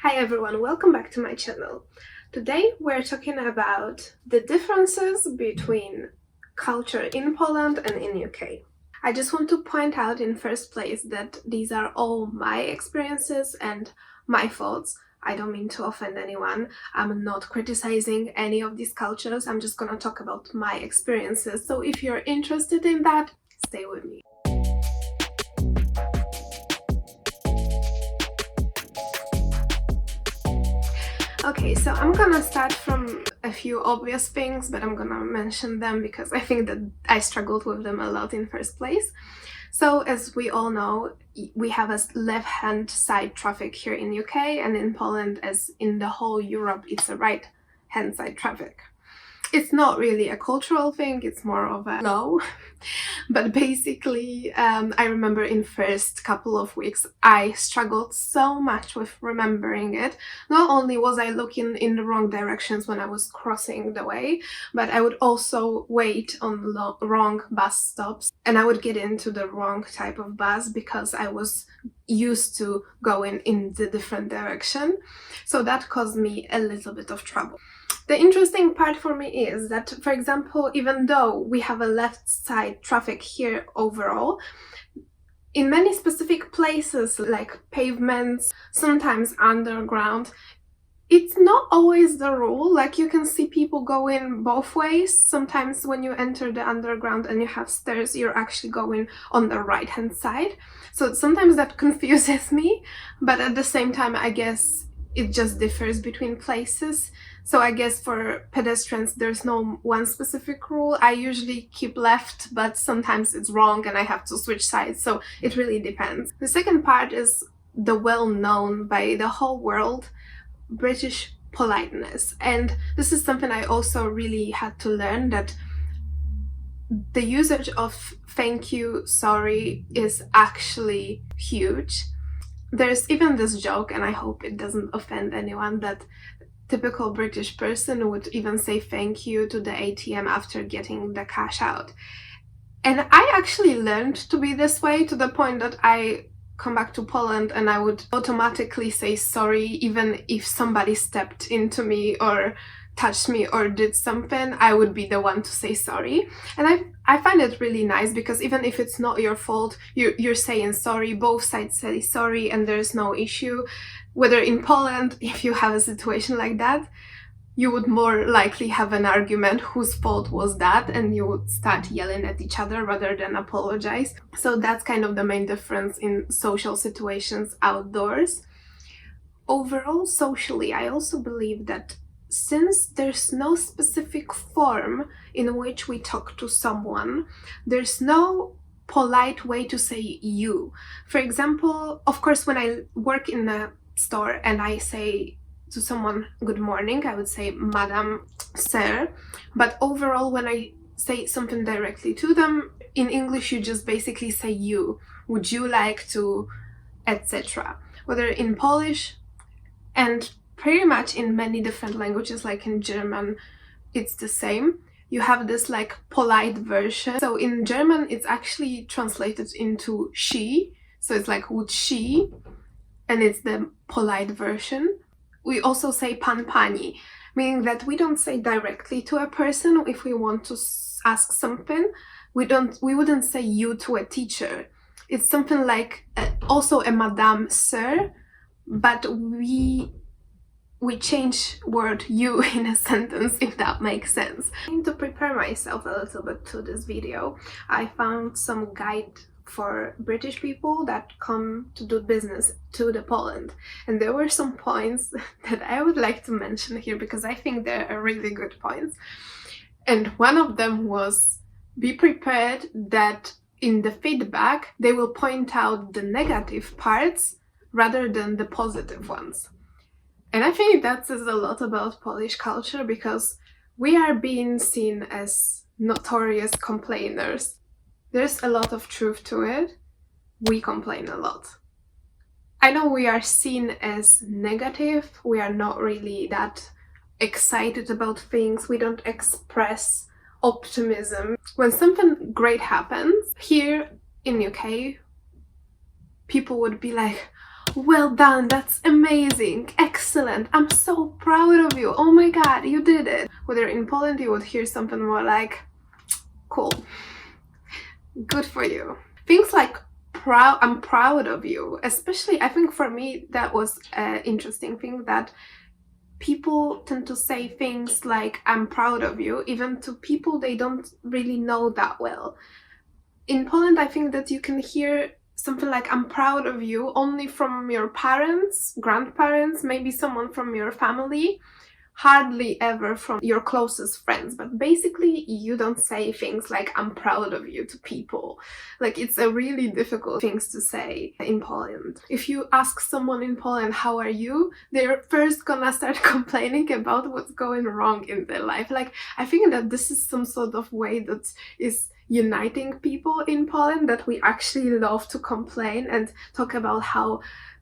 Hi everyone, welcome back to my channel. Today we're talking about the differences between culture in Poland and in UK. I just want to point out in first place that these are all my experiences and my thoughts. I don't mean to offend anyone. I'm not criticizing any of these cultures. I'm just gonna talk about my experiences. So if you're interested in that, stay with me. Okay, so I'm gonna start from a few obvious things, but I'm gonna mention them because I think that I struggled with them a lot in first place. So as we all know, we have a left-hand side traffic here in UK, and in Poland, as in the whole Europe, it's a right-hand side traffic. It's not really a cultural thing, it's more of a law. But basically, I remember in first couple of weeks, I struggled so much with remembering it. Not only was I looking in the wrong directions when I was crossing the way, but I would also wait on wrong bus stops, and I would get into the wrong type of bus because I was used to going in the different direction. So that caused me a little bit of trouble. The interesting part for me is that, for example, even though we have a left side traffic here overall, in many specific places like pavements, sometimes underground, it's not always the rule. Like, you can see people going both ways. Sometimes when you enter the underground and you have stairs, you're actually going on the right hand side. So sometimes that confuses me, but at the same time, I guess it just differs between places. So I guess for pedestrians, there's no one specific rule. I usually keep left, but sometimes it's wrong and I have to switch sides, so it really depends. The second part is the well-known by the whole world British politeness. And this is something I also really had to learn, that the usage of thank you, sorry is actually huge. There's even this joke, and I hope it doesn't offend anyone, that typical British person would even say thank you to the ATM after getting the cash out. And I actually learned to be this way, to the point that I come back to Poland and I would automatically say sorry even if somebody stepped into me or touched me or did something. I would be the one to say sorry. And I find it really nice because even if it's not your fault, you're saying sorry, both sides say sorry, and there's no issue. Whether in Poland, if you have a situation like that, you would more likely have an argument whose fault was that, and you would start yelling at each other rather than apologize. So that's kind of the main difference in social situations outdoors. Overall, socially, I also believe that since there's no specific form in which we talk to someone, there's no polite way to say you. For example, of course, when I work in a store and I say to someone good morning, I would say madam, sir. But overall, when I say something directly to them, in English you just basically say you, would you like to, etc. Whether in Polish and pretty much in many different languages, like in German, it's the same. You have this like polite version. So in German, it's actually translated into she. So it's like would she, and it's the polite version. We also say pan pani, meaning that we don't say directly to a person if we want to ask something. We wouldn't say you to a teacher. It's something like also a madame, sir, but we change word you in a sentence, if that makes sense. To prepare myself a little bit to this video, I found some guide for British people that come to do business to the Poland, and there were some points that I would like to mention here because I think they're really good points. And one of them was, be prepared that in the feedback they will point out the negative parts rather than the positive ones. And I think that says a lot about Polish culture, because we are being seen as notorious complainers. There's a lot of truth to it. We complain a lot. I know we are seen as negative. We are not really that excited about things. We don't express optimism. When something great happens, here in UK, people would be like, well done, that's amazing, excellent. excellent, I'm so proud of you, oh my god, you did it. Whether in Poland you would hear something more like, cool, good for you. Things like I'm proud of you, especially I think for me that was an interesting thing, that people tend to say things like I'm proud of you even to people they don't really know that well. In Poland, I think that you can hear something like I'm proud of you only from your parents, grandparents, maybe someone from your family, hardly ever from your closest friends. But basically, you don't say things like I'm proud of you to people. Like, it's a really difficult things to say in Poland. If you ask someone in Poland, how are you? They're first gonna start complaining about what's going wrong in their life. Like, I think that this is some sort of way that is uniting people in Poland, that we actually love to complain and talk about how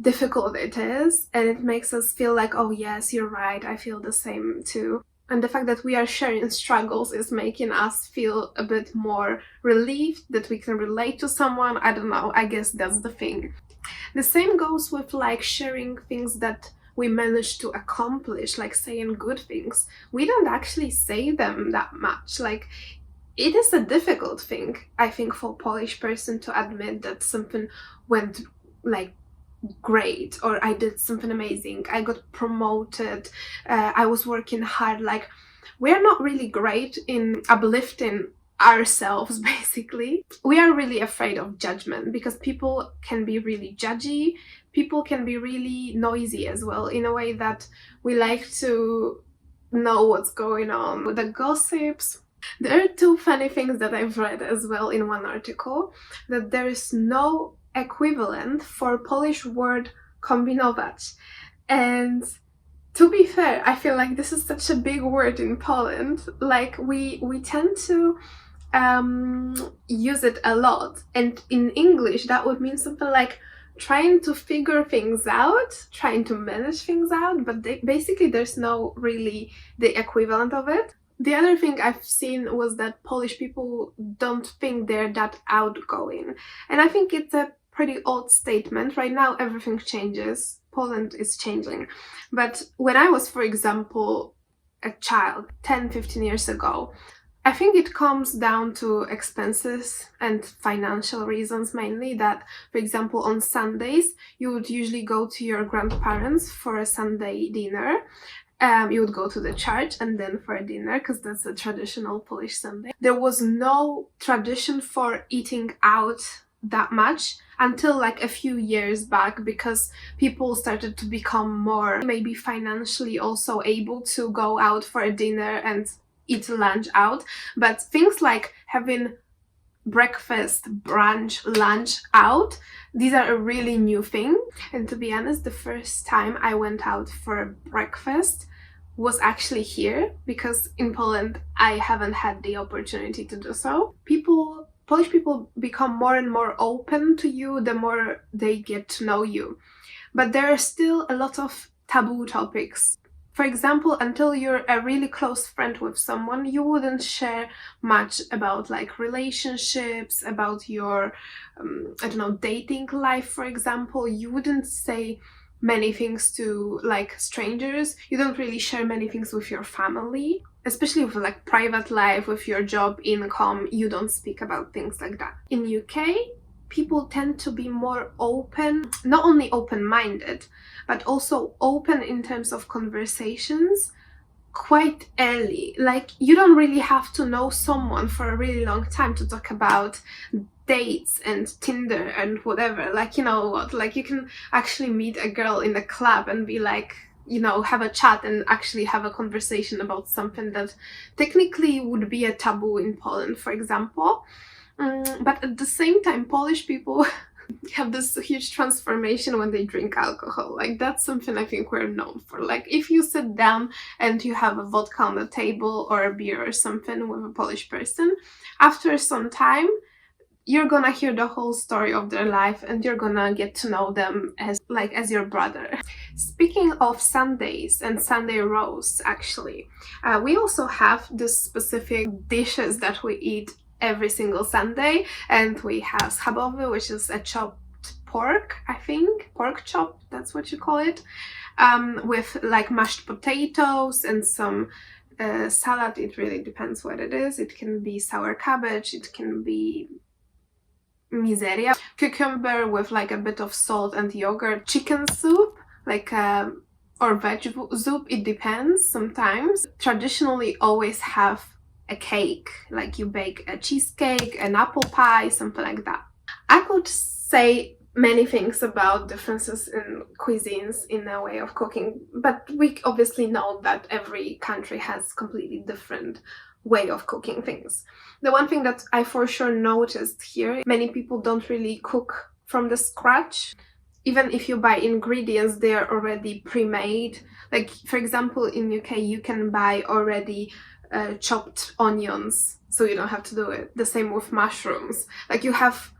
difficult it is, and it makes us feel like, oh yes, you're right, I feel the same too. And the fact that we are sharing struggles is making us feel a bit more relieved that we can relate to someone. I don't know, I guess that's the thing. The same goes with like sharing things that we managed to accomplish, like saying good things. We don't actually say them that much. Like, it is a difficult thing, I think, for a Polish person to admit that something went like great, or I did something amazing, I got promoted, I was working hard. Like, we're not really great in uplifting ourselves, basically. We are really afraid of judgment because people can be really judgy, people can be really noisy as well, in a way that we like to know what's going on with the gossips. There are two funny things that I've read as well in one article, that there is no equivalent for Polish word kombinować. And to be fair, I feel like this is such a big word in Poland. Like, we tend to use it a lot. And in English, that would mean something like trying to figure things out, trying to manage things out, but basically there's no really the equivalent of it. The other thing I've seen was that Polish people don't think they're that outgoing. And I think it's a pretty old statement. Right now, everything changes. Poland is changing. But when I was, for example, a child 10-15 years ago, I think it comes down to expenses and financial reasons mainly, that, for example, on Sundays, you would usually go to your grandparents for a Sunday dinner. You would go to the church and then for a dinner, because that's a traditional Polish Sunday. There was no tradition for eating out that much until like a few years back, because people started to become more maybe financially also able to go out for a dinner and eat lunch out. But things like having breakfast, brunch, lunch out, these are a really new thing. And to be honest, the first time I went out for breakfast was actually here, because in Poland I haven't had the opportunity to do so. Polish people become more and more open to you the more they get to know you. But there are still a lot of taboo topics. For example, until you're a really close friend with someone, you wouldn't share much about like relationships, about your, I don't know, dating life, for example. You wouldn't say many things to like strangers. You don't really share many things with your family, especially with like private life, with your job, income. You don't speak about things like that. In UK, people tend to be more open, not only open-minded, but also open in terms of conversations quite early. Like, you don't really have to know someone for a really long time to talk about dates and Tinder and whatever. Like, you know what, like, you can actually meet a girl in a club and be like, you know, have a chat and actually have a conversation about something that technically would be a taboo in Poland, for example. But at the same time, Polish people have this huge transformation when they drink alcohol. Like, that's something I think we're known for. Like, if you sit down and you have a vodka on the table or a beer or something with a Polish person, after some time you're gonna hear the whole story of their life and you're gonna get to know them as your brother. Speaking of Sundays and Sunday roasts, actually, we also have this specific dishes that we eat every single Sunday, and we have schabowy, which is a chopped pork, I think, pork chop, that's what you call it. with like mashed potatoes and some salad. It really depends what it is. It can be sour cabbage, it can be miseria, cucumber with like a bit of salt and yogurt, chicken soup, like or veg soup, it depends. Sometimes traditionally always have a cake, like you bake a cheesecake, an apple pie, something like that. I could say many things about differences in cuisines in a way of cooking, but we obviously know that every country has completely different way of cooking things. The one thing that I for sure noticed here, many people don't really cook from the scratch. Even if you buy ingredients, they are already pre-made. Like, for example, in UK, you can buy already chopped onions, so you don't have to do it. The same with mushrooms. Like, you have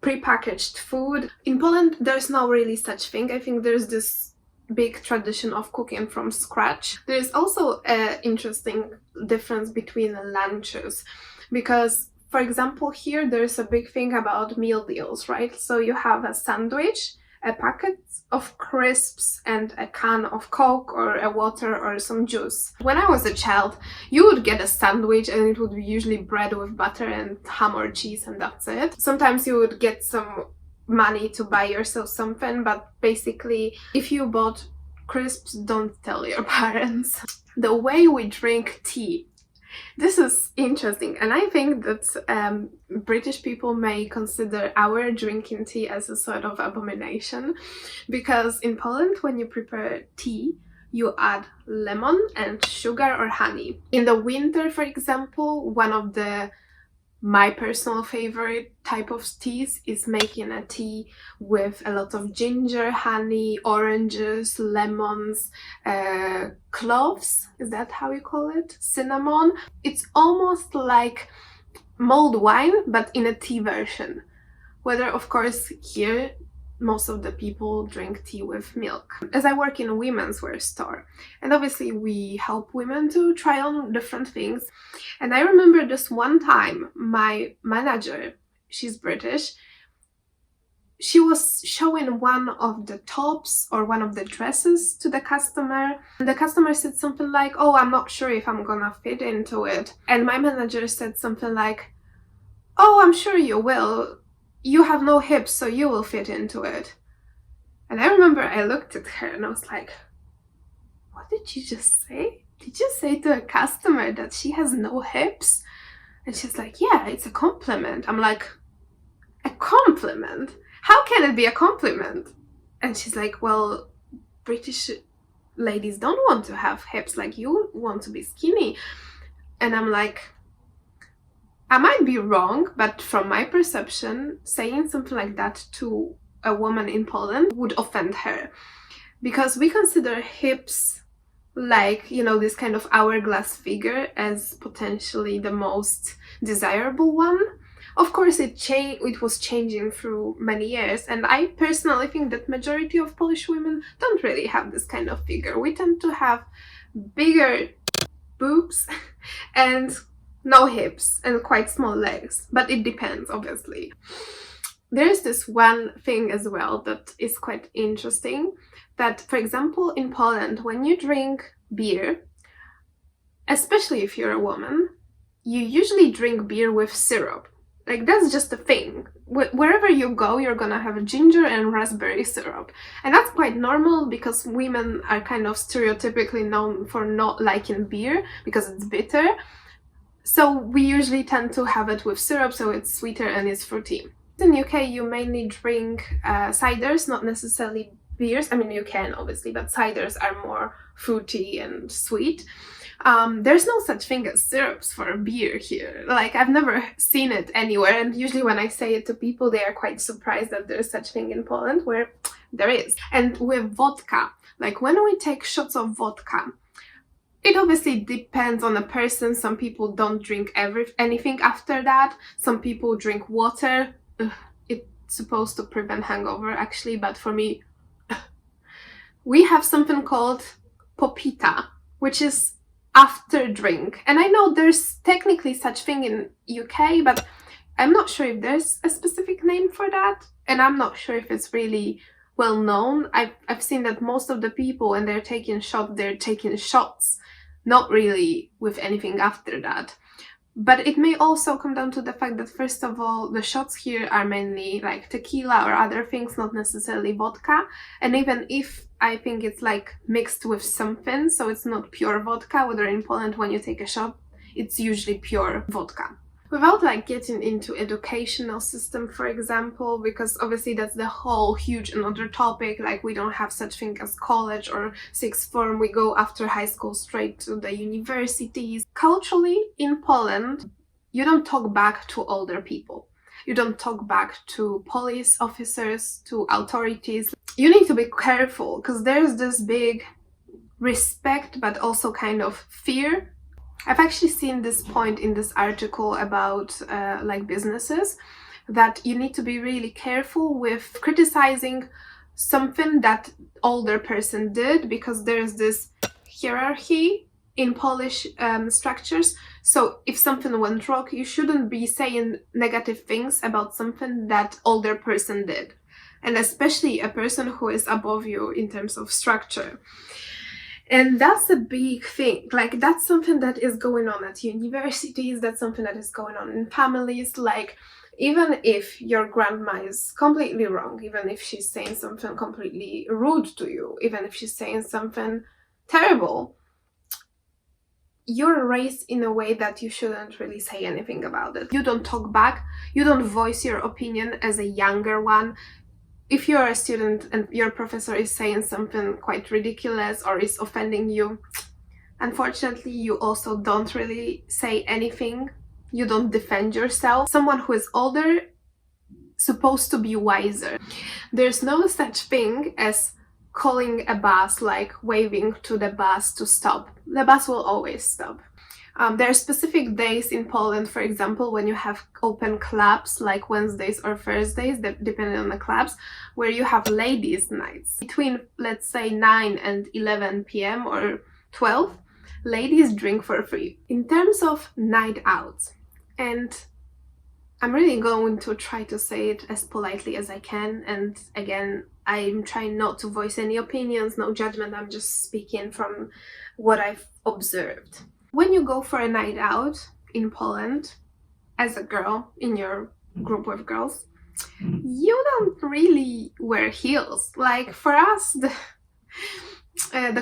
pre-packaged food. In Poland, there's no really such thing. I think there's this big tradition of cooking from scratch. There's also an interesting difference between lunches, because for example, here there's a big thing about meal deals, right? So you have a sandwich, a packet of crisps, and a can of Coke or a water or some juice. When I was a child, you would get a sandwich and it would be usually bread with butter and ham or cheese, and that's it. Sometimes you would get some money to buy yourself something, but basically if you bought crisps, don't tell your parents. The way we drink tea, this is interesting, and I think that British people may consider our drinking tea as a sort of abomination, because in Poland, when you prepare tea, you add lemon and sugar or honey. In the winter, for example, one of my personal favorite type of teas is making a tea with a lot of ginger, honey, oranges, lemons, cloves, is that how you call it? Cinnamon. It's almost like mulled wine, but in a tea version. Whether, of course, here most of the people drink tea with milk. As I work in a women's wear store, and obviously we help women to try on different things, and I remember this one time my manager, she's British, she was showing one of the tops or one of the dresses to the customer, and the customer said something like, "Oh, I'm not sure if I'm gonna fit into it," and my manager said something like, "Oh, I'm sure you will. You have no hips, so you will fit into it." And I remember I looked at her and I was like, what did you just say? Did you say to a customer that she has no hips? And she's like, yeah, it's a compliment. I'm like, a compliment? How can it be a compliment? And she's like, well, British ladies don't want to have hips, like you want to be skinny. And I'm like, I might be wrong, but from my perception, saying something like that to a woman in Poland would offend her, because we consider hips like, you know, this kind of hourglass figure as potentially the most desirable one. Of course, it was changing through many years, and I personally think that majority of Polish women don't really have this kind of figure. We tend to have bigger boobs and no hips and quite small legs, but it depends, obviously. There's this one thing as well that is quite interesting, that, for example, in Poland, when you drink beer, especially if you're a woman, you usually drink beer with syrup. Like, that's just a thing. Wherever you go, you're gonna have a ginger and raspberry syrup. And that's quite normal, because women are kind of stereotypically known for not liking beer because it's bitter. So we usually tend to have it with syrup, so it's sweeter and it's fruity. In UK, you mainly drink ciders, not necessarily beers. I mean, you can obviously, but ciders are more fruity and sweet. There's no such thing as syrups for beer here. Like, I've never seen it anywhere, and usually when I say it to people, they are quite surprised that there's such thing in Poland, where there is. And with vodka, like when we take shots of vodka, it obviously depends on a person. Some people don't drink anything after that. Some people drink water. It's supposed to prevent hangover, actually, but for me, we have something called popita, which is after drink. And I know there's technically such thing in UK, but I'm not sure if there's a specific name for that. And I'm not sure if it's really well known. I've seen that most of the people, when they're taking shots, not really with anything after that. But it may also come down to the fact that, first of all, the shots here are mainly like tequila or other things, not necessarily vodka. And even if I think it's like mixed with something, so it's not pure vodka, whether in Poland when you take a shot, it's usually pure vodka. Without like getting into educational system, for example, because obviously that's the whole huge another topic, like we don't have such thing as college or sixth form, we go after high school straight to the universities. Culturally, in Poland, you don't talk back to older people. You don't talk back to police officers, to authorities. You need to be careful because there's this big respect but also kind of fear. I've actually seen this point in this article about like businesses, that you need to be really careful with criticizing something that older person did, because there's this hierarchy in Polish structures. So if something went wrong, you shouldn't be saying negative things about something that older person did, and especially a person who is above you in terms of structure. And that's a big thing. Like, that's something that is going on at universities, that's something that is going on in families. Like, even if your grandma is completely wrong, even if she's saying something completely rude to you, even if she's saying something terrible, you're raised in a way that you shouldn't really say anything about it. You don't talk back, you don't voice your opinion as a younger one. If you're a student and your professor is saying something quite ridiculous or is offending you, unfortunately, you also don't really say anything. You don't defend yourself. Someone who is older supposed to be wiser. There's no such thing as calling a bus, like waving to the bus to stop. The bus will always stop. There are specific days in Poland, for example, when you have open clubs, like Wednesdays or Thursdays, depending on the clubs, where you have ladies' nights. Between, let's say, 9 and 11 p.m. or 12, ladies drink for free. In terms of night out, and I'm really going to try to say it as politely as I can, and again, I'm trying not to voice any opinions, no judgment, I'm just speaking from what I've observed. When you go for a night out in Poland, as a girl in your group of girls, you don't really wear heels. Like, for us, the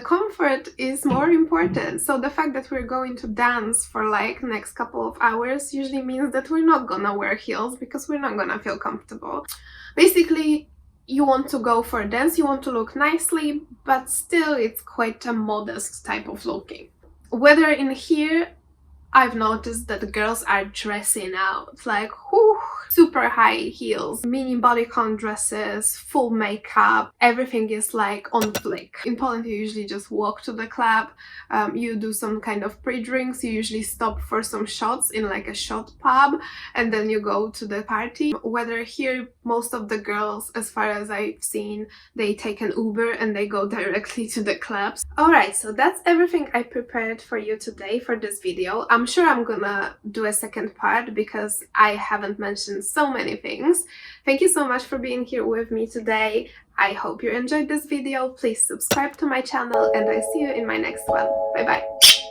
comfort is more important. So the fact that we're going to dance for like next couple of hours usually means that we're not gonna wear heels, because we're not gonna feel comfortable. Basically, you want to go for a dance, you want to look nicely, but still it's quite a modest type of looking. Whether in here, I've noticed that the girls are dressing out, like, whew, super high heels, mini bodycon dresses, full makeup, everything is like on flick. In Poland, you usually just walk to the club, you do some kind of pre-drinks, you usually stop for some shots in like a shot pub, and then you go to the party. Whether here, most of the girls, as far as I've seen, they take an Uber and they go directly to the clubs. Alright, so that's everything I prepared for you today for this video. I'm sure I'm gonna do a second part because I haven't mentioned so many things. Thank you so much for being here with me today. I hope you enjoyed this video. Please subscribe to my channel and I see you in my next one. Bye bye.